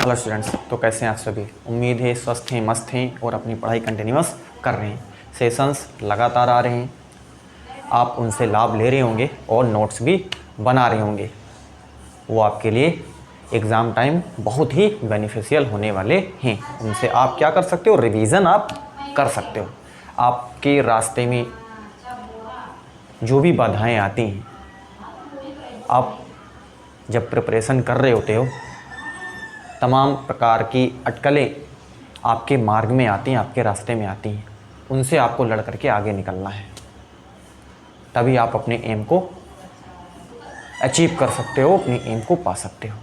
Hello students, तो कैसे हैं आप सभी। उम्मीद है स्वस्थ हैं, मस्त हैं और अपनी पढ़ाई कंटिन्यूअस कर रहे हैं। सेशंस लगातार आ रहे हैं, आप उनसे लाभ ले रहे होंगे और नोट्स भी बना रहे होंगे। वो आपके लिए एग्ज़ाम टाइम बहुत ही बेनिफिशियल होने वाले हैं। उनसे आप क्या कर सकते हो, रिवीजन आप कर सकते हो। आपके रास्ते में जो भी बाधाएं आती हैं, आप जब प्रिपरेशन कर रहे होते हो, तमाम प्रकार की अटकलें आपके मार्ग में आती हैं, आपके रास्ते में आती हैं। उनसे आपको लड़ करके आगे निकलना है, तभी आप अपने एम को अचीव कर सकते हो, अपने एम को पा सकते हो।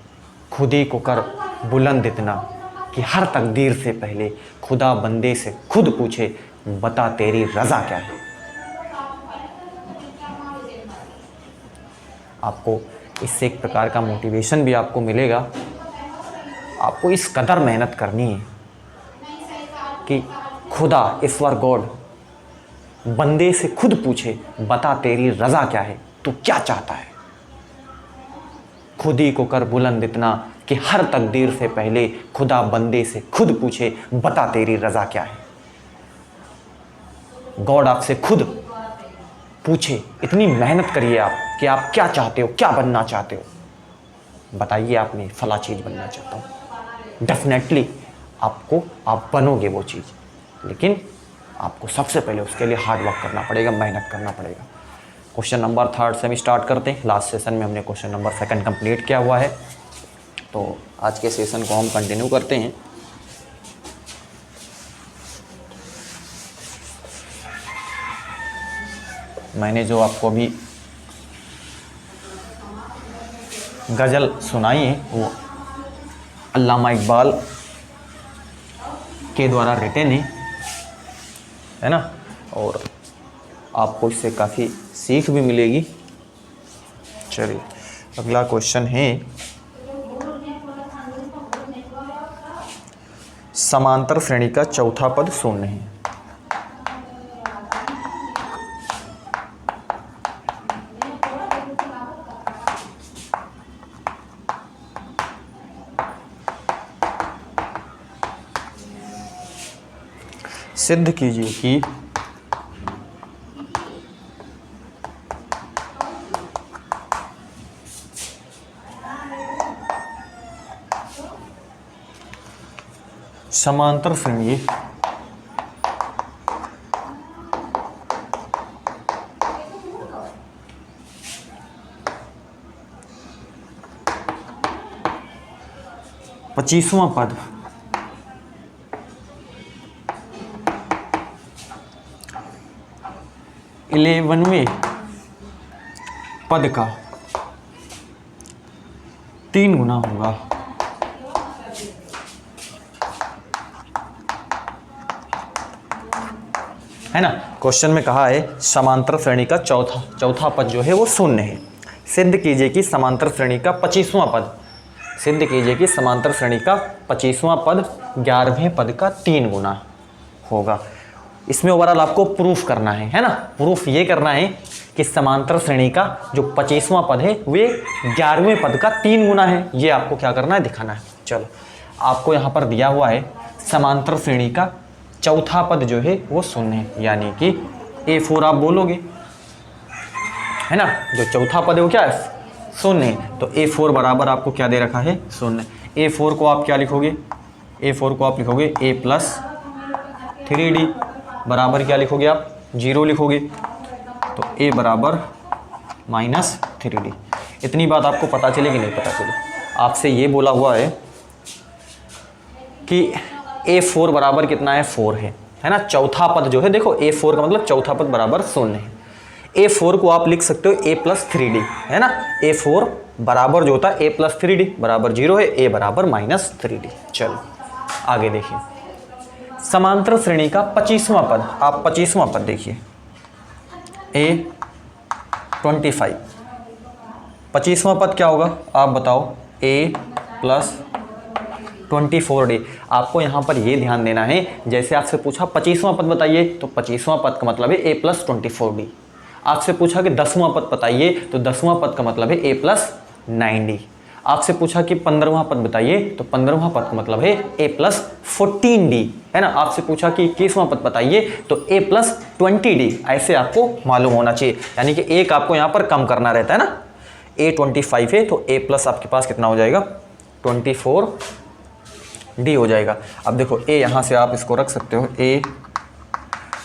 खुद ही को कर बुलंद इतना कि हर तकदीर से पहले खुदा बंदे से खुद पूछे, बता तेरी रज़ा क्या है। आपको इससे एक प्रकार का मोटिवेशन भी आपको मिलेगा। आपको इस कदर मेहनत करनी है कि खुदा, ईश्वर, गॉड बंदे से खुद पूछे, बता तेरी रज़ा क्या है, तू क्या चाहता है। खुद ही को कर बुलंद इतना कि हर तकदीर से पहले खुदा बंदे से खुद पूछे, बता तेरी रज़ा क्या है। गॉड आपसे खुद पूछे, इतनी मेहनत करिए आप कि आप क्या चाहते हो, क्या बनना चाहते हो। बताइए, आपने फला चीज़ बनना चाहता हूँ, डेफिनेटली आप बनोगे वो चीज़, लेकिन आपको सबसे पहले उसके लिए हार्ड वर्क करना पड़ेगा, मेहनत करना पड़ेगा। क्वेश्चन नंबर 3 से हम स्टार्ट करते हैं। लास्ट सेशन में हमने क्वेश्चन नंबर 2 कंप्लीट किया हुआ है, तो आज के सेशन को हम कंटिन्यू करते हैं। मैंने जो आपको अभी गज़ल सुनाई है वो अल्लामा इकबाल के द्वारा रिटन है ना, और आपको इससे काफ़ी सीख भी मिलेगी। चलिए, अगला क्वेश्चन है, समांतर श्रेणी का चौथा पद शून्य है। सिद्ध कीजिए कि समांतर श्रेणी पच्चीसवां पद इलेवनवें पद का 3 गुना होगा। है ना, क्वेश्चन में कहा है समांतर श्रेणी का चौथा पद जो है वो शून्य है। सिद्ध कीजिए कि समांतर श्रेणी का 25वां पद, सिद्ध कीजिए कि समांतर श्रेणी का 25वां पद 11वें पद का 3 गुना होगा। इसमें ओवरऑल आपको प्रूफ करना है ना, प्रूफ ये करना है कि समांतर श्रेणी का जो 25वां पद है वे 11वें पद का 3 गुना है। ये आपको क्या करना है, दिखाना है। चलो, आपको यहाँ पर दिया हुआ है समांतर श्रेणी का चौथा पद जो है वो शून्य है, यानी कि A4 आप बोलोगे, है ना। जो चौथा पद है वो क्या है, शून्य है, तो A4 बराबर आपको क्या दे रखा है, शून्य। A4 को आप क्या लिखोगे, A4 को आप लिखोगे A + 3D बराबर क्या लिखोगे आप, 0 लिखोगे, तो A बराबर -3D। इतनी बात आपको पता चले कि नहीं पता चले। आपसे ये बोला हुआ है कि A4 बराबर कितना है, 4 है ना। चौथा पद जो है, देखो A4 का मतलब चौथा पद बराबर शून्य है। A4 को आप लिख सकते हो A + 3D, है ना। A4 बराबर जो होता है A + 3D बराबर 0 है, A बराबर -3D। चलो आगे देखिए, समांतर श्रेणी का 25वां पद, आप 25वां पद देखिए, A25। 25वां पद क्या होगा, आप बताओ, A + 24D। आपको यहाँ पर ये ध्यान देना है, जैसे आपसे पूछा 25वां पद बताइए, तो 25वां पद का मतलब है A + 24D। आपसे पूछा कि 10वां पद बताइए, तो 10वां पद का मतलब है A + 9D। आपसे पूछा कि 15वां पद बताइए, तो 15वां पद का मतलब है a+14d, है ना। आपसे पूछा कि 21वां पद बताइए, तो a+20d, ऐसे आपको मालूम होना चाहिए, यानी कि एक आपको यहाँ पर कम करना रहता है ना। a25 है तो a प्लस आपके पास कितना हो जाएगा, 24d हो जाएगा। अब देखो a यहाँ से आप इसको रख सकते हो,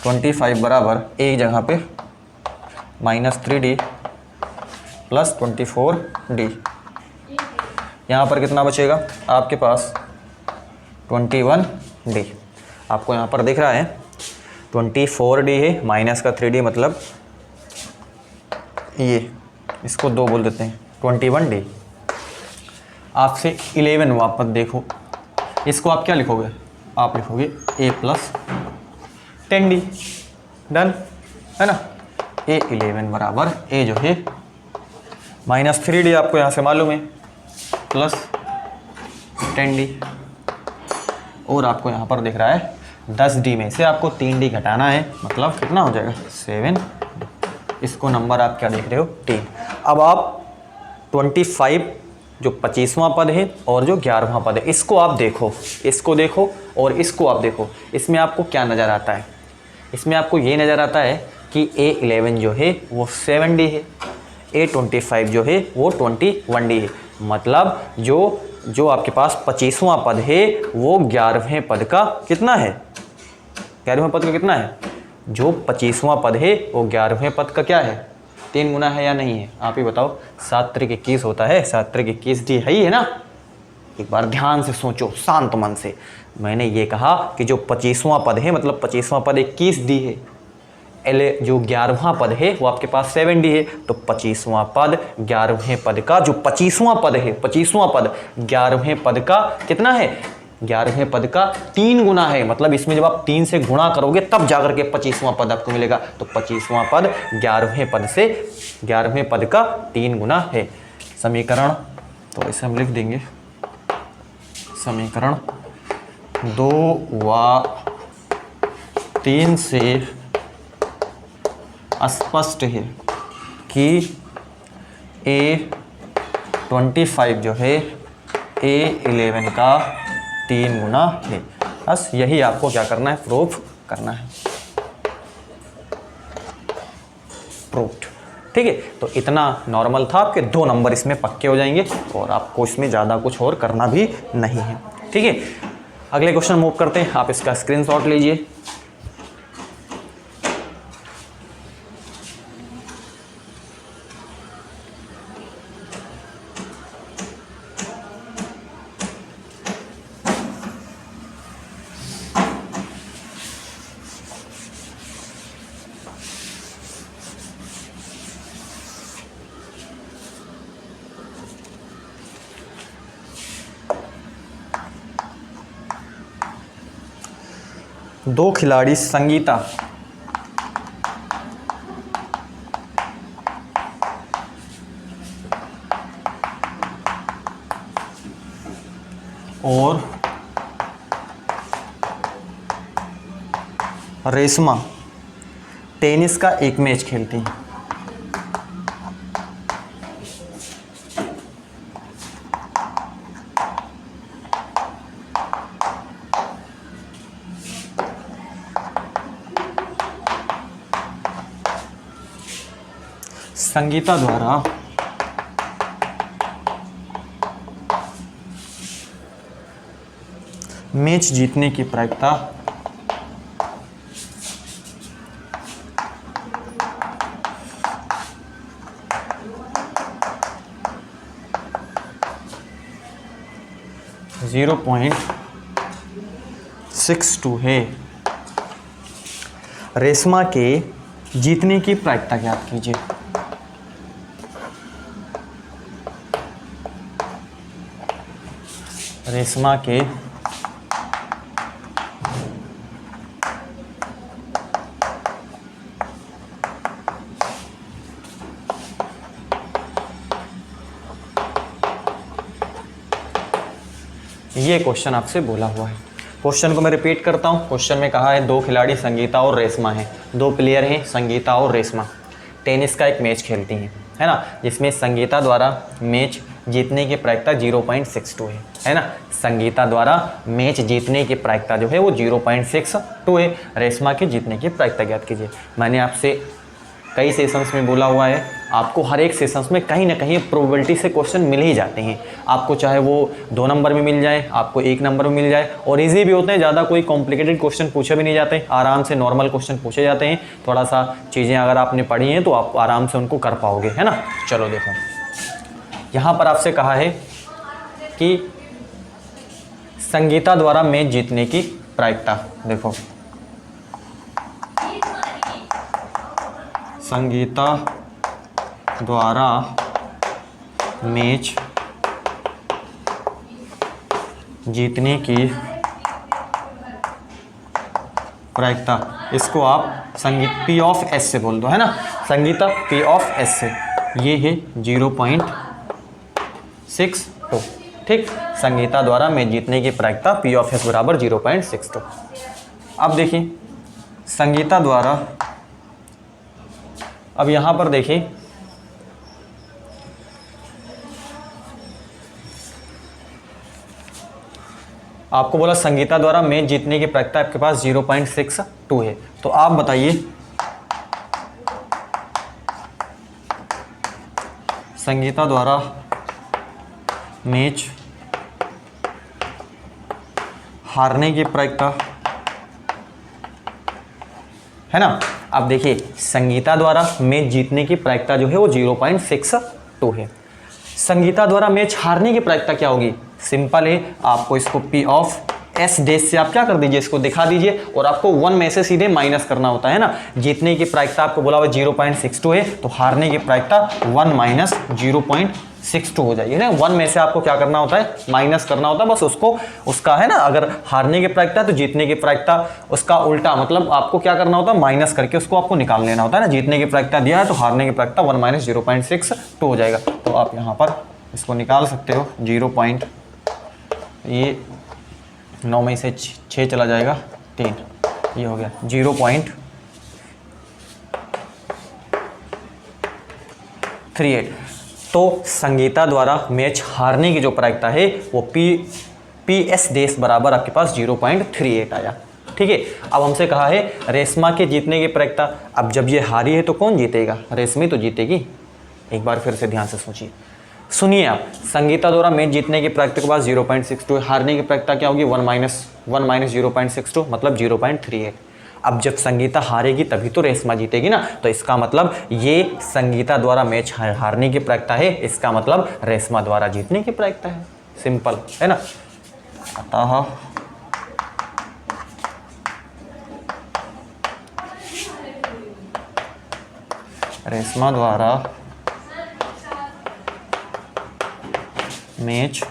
a25 बराबर एक जगह पे -3d + 24d, यहाँ पर कितना बचेगा आपके पास 21d। आपको यहाँ पर दिख रहा है 24d है, माइनस का 3d मतलब ये, इसको 2 बोल देते हैं, 21d। आपसे 11वां पद देखो, इसको आप क्या लिखोगे, आप लिखोगे a+10d, डन, है ना। a11 बराबर a जो है -3d आपको यहाँ से मालूम है +10d, और आपको यहाँ पर दिख रहा है 10d में से आपको 3d घटाना है, मतलब कितना हो जाएगा 7। इसको नंबर आप क्या देख रहे हो 3। अब आप 25 जो 25वां पद है और जो 11वां पद है, इसको आप देखो, इसको देखो और इसको आप देखो, इसमें आपको क्या नज़र आता है, इसमें आपको ये नज़र आता है कि a11 जो है वो 7d है, a25 जो है वो 21d है, मतलब जो आपके पास 25वां पद है वो 11वें पद का कितना है, 11वें पद का कितना है, जो 25वां पद है वो 11वें पद का क्या है, 3 गुना है या नहीं है, आप ही बताओ। 7 3 21 होता है, 7 3 21d है ही है ना। एक बार ध्यान से सोचो शांत मन से, मैंने ये कहा कि जो 25वां पद है मतलब 25वां पद 21d है, जो 11वां पद है वो आपके पास 7d है, तो 25वां पद 11वें पद का, जो 25वां पद है 25वां पद 11वें पद का कितना है, 11वें पद का 3 गुना है, मतलब इसमें जब आप 3 से गुणा करोगे तब जाकर के 25वां पद आपको मिलेगा, तो 25वां पद 11वें पद से 11वें पद का 3 गुना है। समीकरण तो इसे हम लिख देंगे, समीकरण 2 व 3 से स्पष्ट है कि a25 जो है a11 का 3 गुना है। बस यही आपको क्या करना है, प्रूफ करना है, प्रूफ्ड। ठीक है, तो इतना नॉर्मल था, आपके 2 नंबर इसमें पक्के हो जाएंगे और आपको इसमें ज़्यादा कुछ और करना भी नहीं है। ठीक है, अगले क्वेश्चन मूव करते हैं, आप इसका स्क्रीनशॉट लीजिए। दो खिलाड़ी संगीता और रेशमा टेनिस का एक मैच खेलती हैं। संगीता द्वारा मैच जीतने की प्रायिकता 0.62 है। रेशमा के जीतने की प्रायिकता ज्ञात कीजिए। रेशमा के ये क्वेश्चन आपसे बोला हुआ है। क्वेश्चन को मैं रिपीट करता हूँ। क्वेश्चन में कहा है दो खिलाड़ी संगीता और रेशमा हैं, दो प्लेयर हैं संगीता और रेशमा, टेनिस का एक मैच खेलती हैं, है ना, जिसमें संगीता द्वारा मैच जीतने की प्रायिकता 0.62 है ना। संगीता द्वारा मैच जीतने की प्रायिकता जो है वो 0.62 है। रेशमा के जीतने की प्रायिकता ज्ञात कीजिए। मैंने आपसे कई सेशंस में बोला हुआ है, आपको हर एक सेशंस में कहीं ना कहीं प्रोबेबिलिटी से क्वेश्चन मिल ही जाते हैं। आपको चाहे वो 2 नंबर में मिल जाए, आपको 1 नंबर में मिल जाए, और इजी भी होते हैं, ज़्यादा कोई कॉम्प्लिकेटेड क्वेश्चन पूछे भी नहीं जाते, आराम से नॉर्मल क्वेश्चन पूछे जाते हैं। थोड़ा सा चीज़ें अगर आपने पढ़ी हैं तो आप आराम से उनको कर पाओगे, है ना। चलो देखो, यहाँ पर आपसे कहा है कि संगीता द्वारा मैच जीतने की प्रायिकता। देखो, संगीता द्वारा मैच जीतने की प्रायिकता, इसको आप संगीत P ऑफ S से बोल दो, है ना। संगीता P ऑफ S से ये है 0.62, ठीक। संगीता द्वारा मैच जीतने की प्रायिकता P ऑफ S बराबर 0.62। अब देखिए संगीता द्वारा, अब यहाँ पर देखिए आपको बोला संगीता द्वारा मैच जीतने की प्रायिकता आपके पास 0.62 है। तो आप बताइए संगीता द्वारा मैच हारने की प्रायिकता, है ना। अब देखिए संगीता द्वारा मैच जीतने की प्रायिकता जो है वो 0.62 है। संगीता द्वारा मैच हारने की प्रायिकता क्या होगी? सिंपल है, आपको इसको P ऑफ S डैश से आप क्या कर दीजिए, इसको दिखा दीजिए, और आपको 1 में से सीधे माइनस करना होता है ना। जीतने की प्रायिकता आपको बोला हुआ 0.62 है, तो हारने की प्रायिकता 1 माइनस 0.62 हो जाएगी ना। 1 में से आपको क्या करना होता है, माइनस करना होता है, बस उसको उसका, है ना। अगर हारने की प्रायिकता तो जीतने की प्रायिकता उसका उल्टा, मतलब आपको क्या करना होता है, माइनस करके उसको आपको निकाल लेना होता है ना। जीतने की प्रायिकता दिया है तो हारने की प्रायिकता 1 माइनस 0.62 हो जाएगा। तो आप यहाँ पर इसको निकाल सकते हो, 0. ये 9 में से 6 चला जाएगा, 3, ये हो गया 0.38। तो संगीता द्वारा मैच हारने की जो प्रायिकता है वो PS डैश बराबर आपके पास 0.38 आया, ठीक है। अब हमसे कहा है रेशमा के जीतने की प्रायिकता। अब जब ये हारी है तो कौन जीतेगा? रेशमी तो जीतेगी। एक बार फिर से ध्यान से सोचिए, सुनिए आप। संगीता द्वारा मैच जीतने की प्रायिकता के पास 0.62, हारने की प्रायिकता क्या होगी? 1 माइनस 0.62 मतलब 0.38। अब जब संगीता हारेगी तभी तो रेशमा जीतेगी ना। तो इसका मतलब ये संगीता द्वारा मैच हारने की प्रायिकता है, इसका मतलब रेशमा द्वारा जीतने की प्रायिकता है। सिंपल है ना। अतः रेशमा द्वारा मैच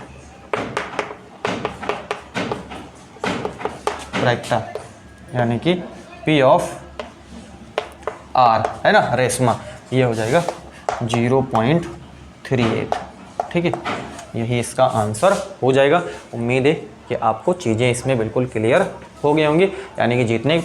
प्रायिकता यानी कि P ऑफ R, है ना, रेशमा, ये हो जाएगा 0.38, ठीक है। यही इसका आंसर हो जाएगा। उम्मीद है कि आपको चीज़ें इसमें बिल्कुल क्लियर हो गई होंगी। यानी कि जीतने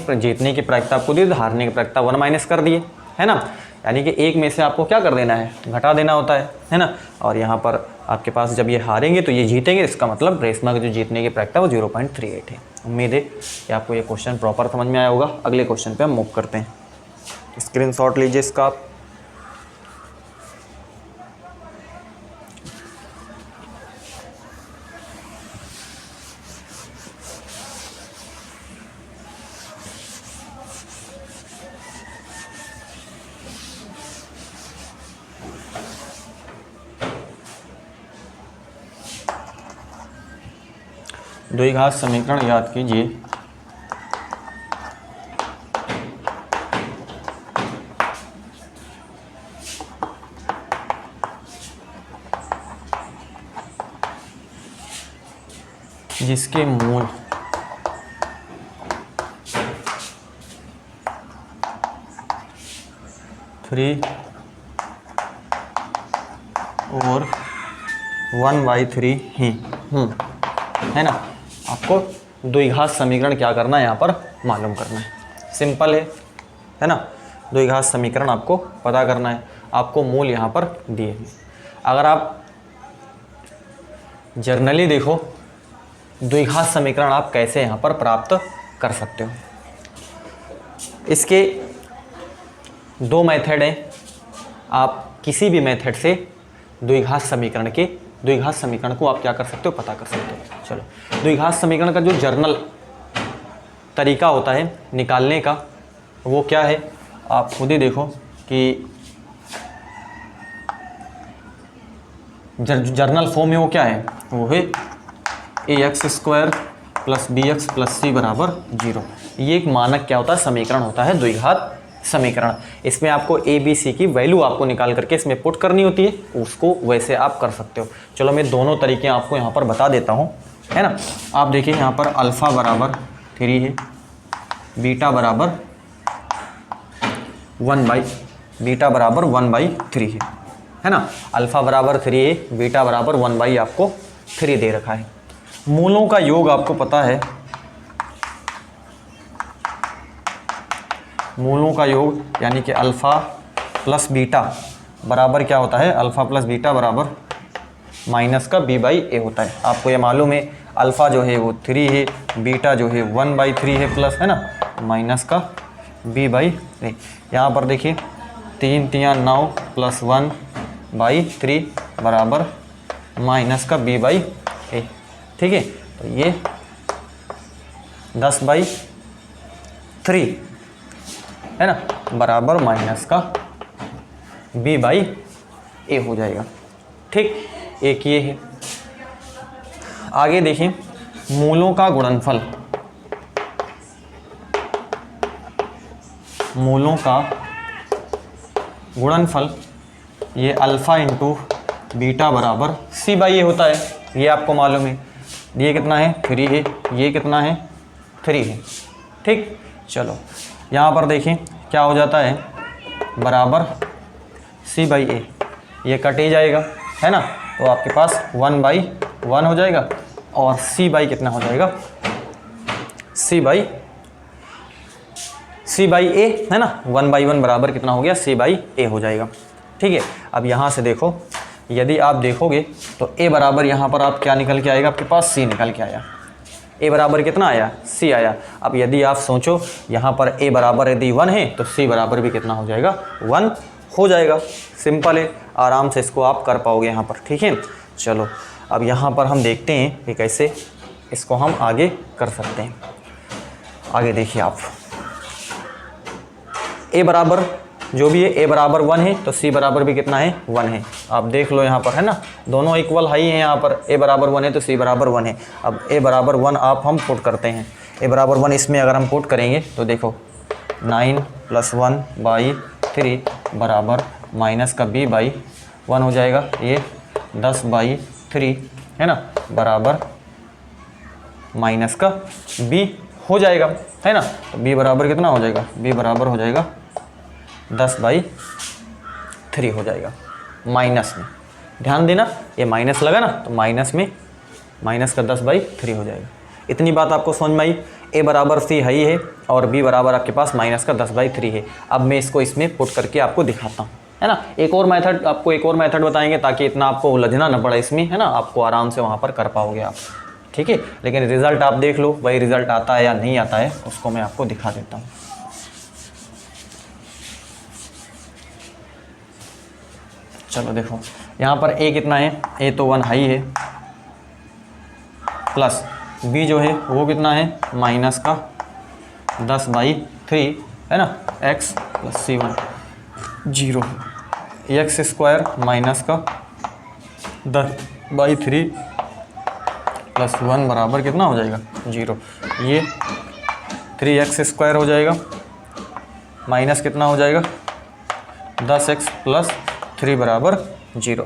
की प्रायिकता आपको दी, हारने की प्रायिकता 1 माइनस कर दिए, है ना। यानी कि 1 में से आपको क्या कर देना है, घटा देना होता है ना। और यहाँ पर आपके पास जब ये हारेंगे तो ये जीतेंगे, इसका मतलब रेशमा की जो जीतने की प्रायिकता वो 0.38 है। उम्मीद है कि आपको ये क्वेश्चन प्रॉपर समझ में आया होगा। अगले क्वेश्चन पे हम मूव करते हैं। स्क्रीनशॉट लीजिए इसका आप। द्विघात समीकरण याद कीजिए। जिसके मूल थ्री और 1/3 ही है ना। आपको द्विघात समीकरण क्या करना है, यहाँ पर मालूम करना है। सिंपल है ना। द्विघात समीकरण आपको पता करना है। आपको मूल यहाँ पर दिए हैं। अगर आप जर्नली देखो द्विघात समीकरण आप कैसे यहाँ पर प्राप्त कर सकते हो। इसके दो मेथड हैं, आप किसी भी मेथड से द्विघात समीकरण को आप क्या कर सकते हो, पता कर सकते हो। चलो, द्विघात समीकरण का जो जर्नल तरीका होता है निकालने का वो क्या है, आप खुद ही देखो कि जर्नल फॉर्म में वो क्या है, वो है ax² + bx + c = 0। ये एक मानक क्या होता है, समीकरण होता है, द्विघात समीकरण। इसमें आपको a b c की वैल्यू आपको निकाल करके इसमें पुट करनी होती है, उसको वैसे आप कर सकते हो। चलो मैं दोनों तरीके आपको यहाँ पर बता देता हूँ, है ना। आप देखिए यहाँ पर अल्फ़ा बराबर 3 है, बीटा बराबर 1/3 है ना। अल्फ़ा बराबर 3 है, बीटा बराबर 1/ आपको 3 दे रखा है। मूलों का योग आपको पता है, मूलों का योग यानी कि अल्फ़ा प्लस बीटा बराबर क्या होता है, अल्फ़ा प्लस बीटा बराबर माइनस का b/a होता है। आपको ये मालूम है, अल्फ़ा जो है वो 3 है, बीटा जो है 1/3 है प्लस, है ना, माइनस का b/a। यहाँ पर देखिए 3 × 9 + 1/3 बराबर माइनस का b/a, ठीक है। तो ये 10/3 है ना, बराबर माइनस का b/a हो जाएगा, ठीक। एक ये है। आगे देखिए मूलों का गुणनफल, मूलों का गुणनफल ये अल्फ़ा × बीटा बराबर c/a होता है, ये आपको मालूम है। ये कितना है, 3 है, ये कितना है, 3 है, ठीक। चलो यहाँ पर देखें क्या हो जाता है, बराबर c/a, ये कट ही जाएगा, है ना। तो आपके पास 1/1 हो जाएगा और c/a कितना हो जाएगा, c/a, है ना। 1/1 बराबर कितना हो गया, c/a हो जाएगा, ठीक है। अब यहाँ से देखो, यदि आप देखोगे तो a बराबर यहाँ पर आप क्या निकल के आएगा, आपके पास c निकल के आया। a बराबर कितना आया, c आया। अब यदि आप सोचो यहाँ पर a बराबर यदि 1 है तो c बराबर भी कितना हो जाएगा, 1 हो जाएगा। सिंपल है, आराम से इसको आप कर पाओगे यहाँ पर, ठीक है। चलो अब यहाँ पर हम देखते हैं कि कैसे इसको हम आगे कर सकते हैं। आगे देखिए आप, a बराबर जो भी है, a बराबर 1 है तो c बराबर भी कितना है, 1 है। आप देख लो यहाँ पर, है ना, दोनों इक्वल हाई हैं। यहाँ पर a बराबर 1 है तो c बराबर 1 है। अब a बराबर 1 आप हम पुट करते हैं, a बराबर 1 इसमें अगर हम पुट करेंगे तो देखो 9 + 1/3 बराबर माइनस का b/1 हो जाएगा, ये 10/3 है ना, बराबर माइनस का b हो जाएगा, है ना। तो b बराबर कितना हो जाएगा, b बराबर हो जाएगा 10/3 हो जाएगा, माइनस में। ध्यान देना, ये माइनस लगा ना, तो माइनस में माइनस का 10/3 हो जाएगा। इतनी बात आपको समझ में आई। a बराबर c हाई है और b बराबर आपके पास माइनस का 10/3 है। अब मैं इसको इसमें पुट करके आपको दिखाता हूँ, है ना। एक और मेथड बताएंगे ताकि इतना आपको उलझना न पड़े इसमें, है ना, आपको आराम से वहाँ पर कर पाओगे आप, ठीक है। लेकिन रिज़ल्ट आप देख लो, वही रिज़ल्ट आता है या नहीं आता है उसको मैं आपको दिखा देता हूँ। चलो देखो यहाँ पर a कितना है, a तो 1 हाई है, प्लस b जो है वो कितना है, माइनस का 10/3 है ना, x + c1 0, x² माइनस का 10/3 + 1 बराबर कितना हो जाएगा, 0। ये 3x² हो जाएगा, माइनस कितना हो जाएगा, 10x + 3 बराबर 0।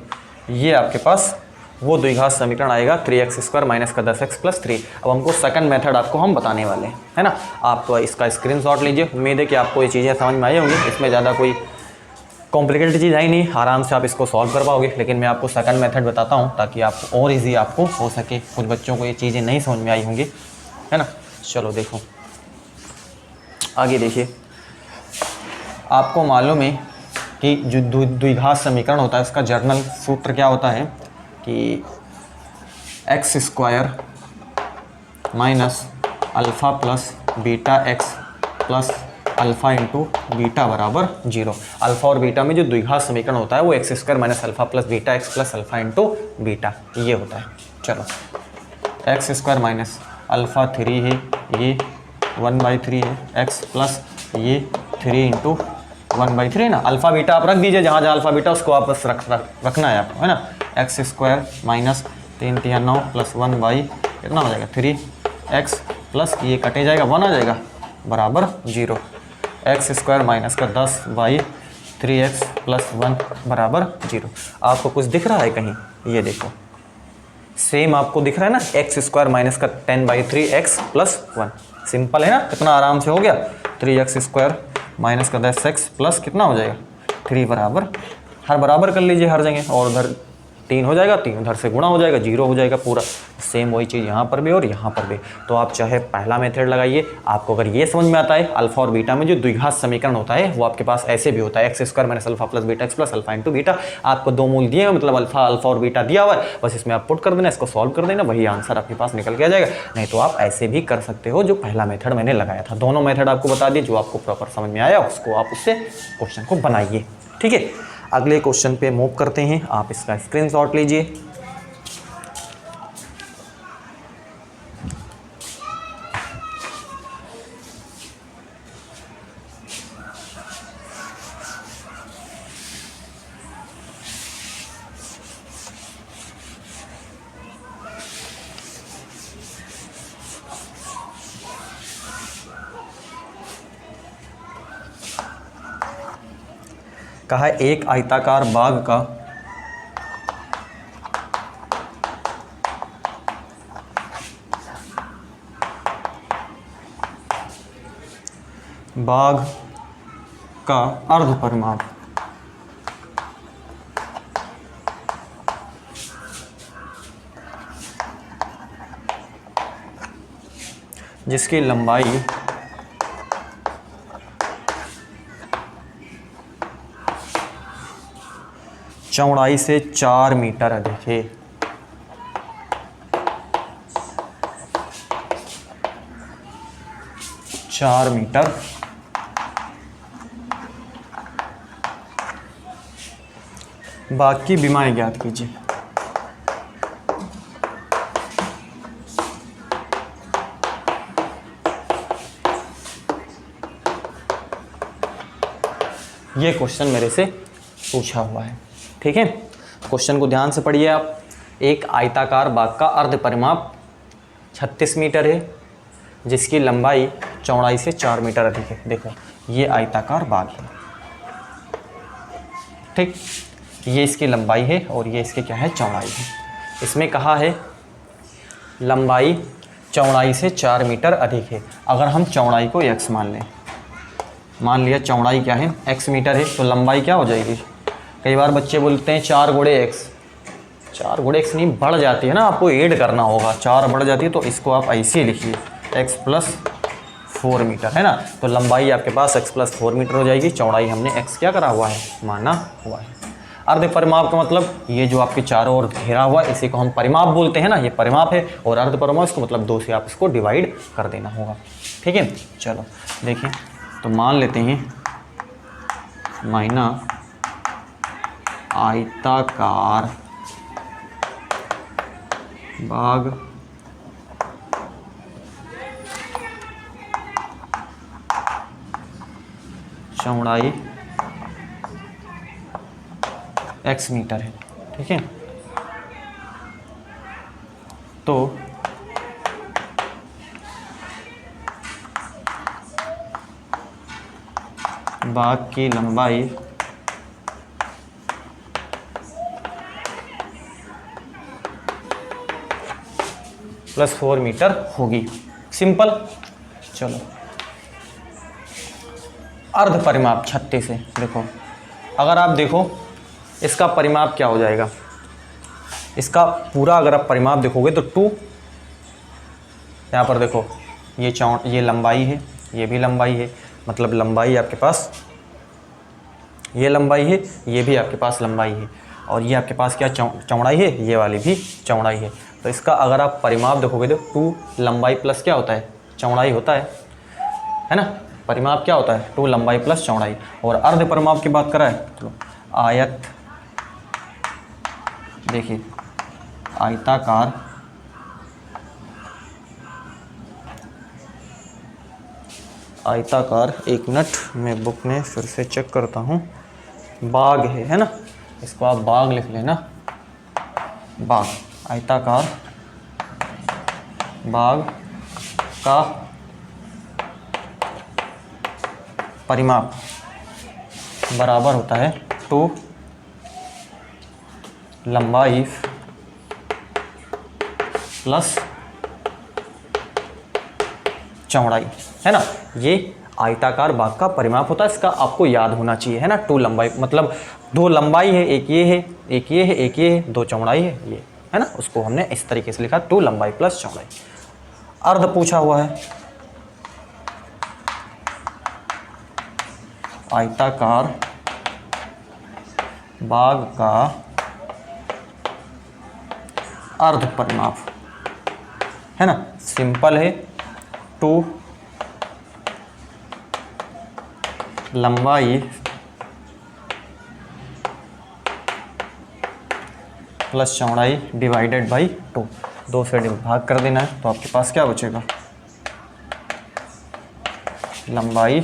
ये आपके पास वो द्विघात समीकरण आएगा, 3x² माइनस का 10x + 3। अब हमको सेकंड मेथड आपको हम बताने वाले हैं, है ना। आप तो इसका स्क्रीनशॉट लीजिए। उम्मीद है कि आपको ये चीज़ें समझ में आई होंगी। इसमें ज़्यादा कोई कॉम्प्लिकेटेड चीज़ है ही नहीं, आराम से आप इसको सॉल्व कर पाओगे। लेकिन मैं आपको सेकंड मेथड बताता हूँ ताकि आप और ईजी आपको हो सके। कुछ बच्चों को ये चीज़ें नहीं समझ में आई होंगी, है ना। चलो देखो आगे देखिए, आपको मालूम है कि जो द्विघात समीकरण होता है उसका जर्नल सूत्र क्या होता है कि x square minus alpha plus beta x plus alpha into beta बराबर 0। अल्फ़ा और बीटा में जो द्विघात समीकरण होता है वो x square minus alpha plus beta x plus alpha into beta ये होता है। चलो एक्स स्क्वायर माइनस अल्फ़ा 3 है, ये 1/3 है, एक्स प्लस ये 3 इंटू 1/3 ना। अल्फ़ा बीटा आप रख दीजिए, जहाँ जहाँ अल्फ़ा बीटा उसको वापस रखना है आपको, है ना। एक्स स्क्वायर माइनस 3 3 9 प्लस 1 कितना हो जाएगा 3x प्लस ये कटे जाएगा 1 आ जाएगा बराबर 0। एक्स स्क्वायर माइनस का 10/3x प्लस 1 बराबर 0। आपको कुछ दिख रहा है कहीं? ये देखो सेम आपको दिख रहा है ना, एक्स स्क्वायर माइनस का 10/3x प्लस 1। सिंपल है ना, कितना आराम से हो गया। 3x स्क्वायर माइनस का 10x प्लस कितना हो जाएगा 3 बराबर, हर बराबर कर लीजिए हर जगह, और उधर 3 हो जाएगा, 3 उधर से गुणा हो जाएगा, 0 हो जाएगा पूरा। सेम वही चीज़ यहाँ पर भी और यहाँ पर भी। तो आप चाहे पहला मेथड लगाइए, आपको अगर ये समझ में आता है अल्फा और बीटा में जो द्विघात समीकरण होता है वो आपके पास ऐसे भी होता है, x square minus alpha plus beta x plus alpha into beta. आपको दो मूल दिए हैं, मतलब अल्फा और बीटा दिया हुआ है, बस इसमें आप पुट कर देना, इसको सॉल्व कर देना, वही आंसर आपके पास निकल के आ जाएगा। नहीं तो आप ऐसे भी कर सकते हो जो पहला मेथड मैंने लगाया था। दोनों मेथड आपको बता दिए, जो आपको प्रॉपर समझ में आया उसको आप उससे क्वेश्चन को बनाइए। ठीक है, अगले क्वेश्चन पे मूव करते हैं। आप इसका स्क्रीनशॉट लीजिए। कहा है एक आयताकार बाग का अर्ध परिमाप जिसकी लंबाई चौड़ाई से 4 मीटर अधिक है। चार मीटर बाग की विमाएं ज्ञात कीजिए। ये क्वेश्चन मेरे से पूछा हुआ है। ठीक है, क्वेश्चन को ध्यान से पढ़िए आप। एक आयताकार बाग का अर्ध परिमाप 36 मीटर है, जिसकी लंबाई चौड़ाई से 4 मीटर अधिक है। देखो ये आयताकार बाग है, ठीक, ये इसकी लंबाई है और ये इसके क्या है चौड़ाई है। इसमें कहा है लंबाई चौड़ाई से 4 मीटर अधिक है। अगर हम चौड़ाई को x मान लें, मान लिया चौड़ाई क्या है x मीटर है, तो लंबाई क्या हो जाएगी। कई बार बच्चे बोलते हैं 4 गुणे x, 4 गुणे x नहीं, बढ़ जाती है ना, आपको ऐड करना होगा, 4 बढ़ जाती है, तो इसको आप ऐसे लिखिए x प्लस 4 मीटर है ना। तो लंबाई आपके पास x प्लस 4 मीटर हो जाएगी, चौड़ाई हमने x क्या करा हुआ है माना हुआ है। अर्ध परिमाप का मतलब ये जो आपके चारों ओर घेरा हुआ इसी को हम परिमाप बोलते हैं ना, ये परिमाप है। और अर्ध परिमाप इसको मतलब 2 से आप इसको डिवाइड कर देना होगा। ठीक है, चलो देखिए, तो मान लेते हैं माइना आयताकार बाग चौड़ाई x मीटर है। ठीक है, तो बाग की लंबाई प्लस 4 मीटर होगी। सिंपल। चलो अर्ध परिमाप 36 है। देखो अगर आप देखो इसका परिमाप क्या हो जाएगा, इसका पूरा अगर आप परिमाप देखोगे तो 2, यहाँ पर देखो ये लंबाई है, ये भी लंबाई है, मतलब लंबाई आपके पास ये लंबाई है, ये भी आपके पास लंबाई है, और ये आपके पास क्या चौड़ाई है, ये वाली भी चौड़ाई है। तो इसका अगर आप परिमाप देखोगे तो 2 लंबाई प्लस क्या होता है, चौड़ाई होता है ना। परिमाप क्या होता है, 2 लंबाई प्लस चौड़ाई। और अर्ध परिमाप की बात करा है तो आयत, देखिए आयताकार आयताकार, एक मिनट मैं बुक में फिर से चेक करता हूँ, बाग है ना, इसको आप बाग लिख लेना, बाग, आयताकार बाग का परिमाप बराबर होता है 2 लंबाई प्लस चौड़ाई, है ना। ये आयताकार बाग का परिमाप होता है, इसका आपको याद होना चाहिए, है ना। 2 लंबाई मतलब 2 लंबाई है, एक ये है, एक ये है, एक ये है, 2 चौड़ाई है, ये है ना। उसको हमने इस तरीके से लिखा, 2 लंबाई प्लस चौड़ाई। अर्ध पूछा हुआ है, आयताकार बाग का अर्ध परिमाप, है ना। सिंपल है, 2 लंबाई प्लस चौड़ाई डिवाइडेड बाई 2, 2 से भाग कर देना है, तो आपके पास क्या बचेगा, लंबाई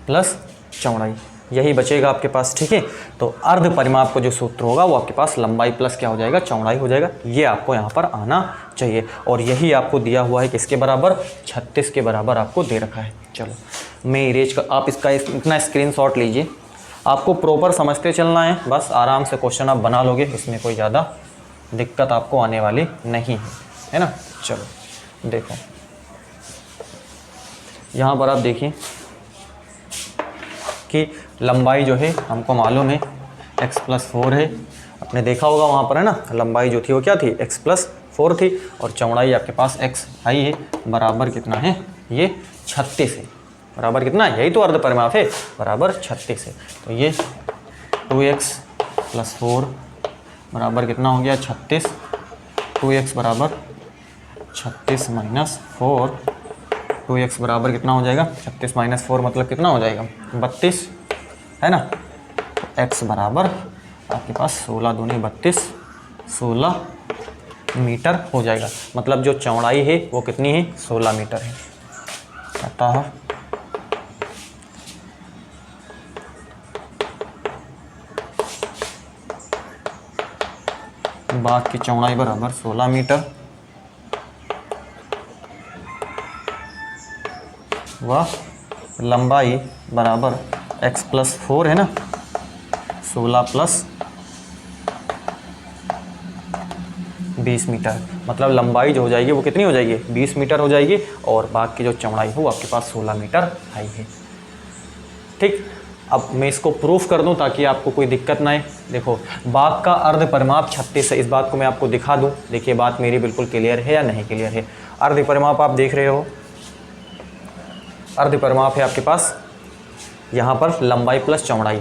प्लस चौड़ाई, यही बचेगा आपके पास, ठीक है। तो अर्ध परिमाप का जो सूत्र होगा वो आपके पास लंबाई प्लस क्या हो जाएगा, चौड़ाई हो जाएगा। ये आपको यहाँ पर आना चाहिए, और यही आपको दिया हुआ है किसके बराबर, 36 के बराबर आपको दे रखा है। चलो मैं इरेज कर, आप इसका इतना स्क्रीनशॉट लीजिए, आपको प्रॉपर समझते चलना है, बस आराम से क्वेश्चन आप बना लोगे, इसमें कोई ज़्यादा दिक्कत आपको आने वाली नहीं है ना। चलो देखो यहाँ पर आप देखिए कि लंबाई जो है हमको मालूम है x + 4 है, आपने देखा होगा वहाँ पर, है ना। लंबाई जो थी वो क्या थी, x + 4 थी, और चौड़ाई आपके पास x हाई है, बराबर कितना है, ये 36 है, बराबर कितना है, यही तो अर्ध परिमाप है, बराबर 36 है। तो ये 2x + 4 बराबर कितना हो गया, 36, 2x बराबर 36 - 4, 2x बराबर कितना हो जाएगा, 36 - 4 मतलब कितना हो जाएगा, 32, है ना। तो x बराबर आपके पास 16 दूनी 32, 16 मीटर हो जाएगा। मतलब जो चौड़ाई है वो कितनी है, 16 मीटर है। अतः बाग की चौड़ाई बराबर 16 मीटर व लंबाई बराबर x + 4 है ना, 16 + 20 मीटर। मतलब लंबाई जो हो जाएगी वो कितनी हो जाएगी, 20 मीटर हो जाएगी, और बाग की जो चौड़ाई हो आपके पास 16 मीटर आई है। ठीक, अब मैं इसको प्रूफ कर दूं ताकि आपको कोई दिक्कत ना आए। देखो बाग का अर्ध परिमाप 36 है, इस बात को मैं आपको दिखा दूं। देखिए बात मेरी बिल्कुल क्लियर है या नहीं क्लियर है। अर्ध परिमाप आप देख रहे हो, अर्ध परिमाप है आपके पास, यहाँ पर लंबाई प्लस चौड़ाई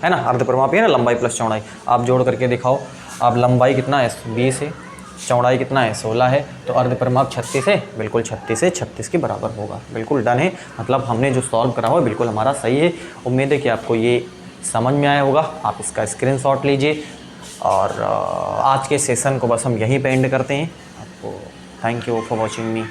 है ना। अर्ध परिमाप है ना, लंबाई प्लस चौड़ाई। आप जोड़ करके दिखाओ, आप लंबाई कितना है, 20 है, चौड़ाई कितना है, 16 है, तो अर्ध परिमाप 36 है, बिल्कुल 36 है, 36 के बराबर होगा, बिल्कुल डन है। मतलब हमने जो सॉल्व करा हुआ है बिल्कुल हमारा सही है। उम्मीद है कि आपको ये समझ में आया होगा। आप इसका स्क्रीनशॉट लीजिए, और आज के सेशन को बस हम यहीं पे एंड करते हैं। आपको thank you for watching me.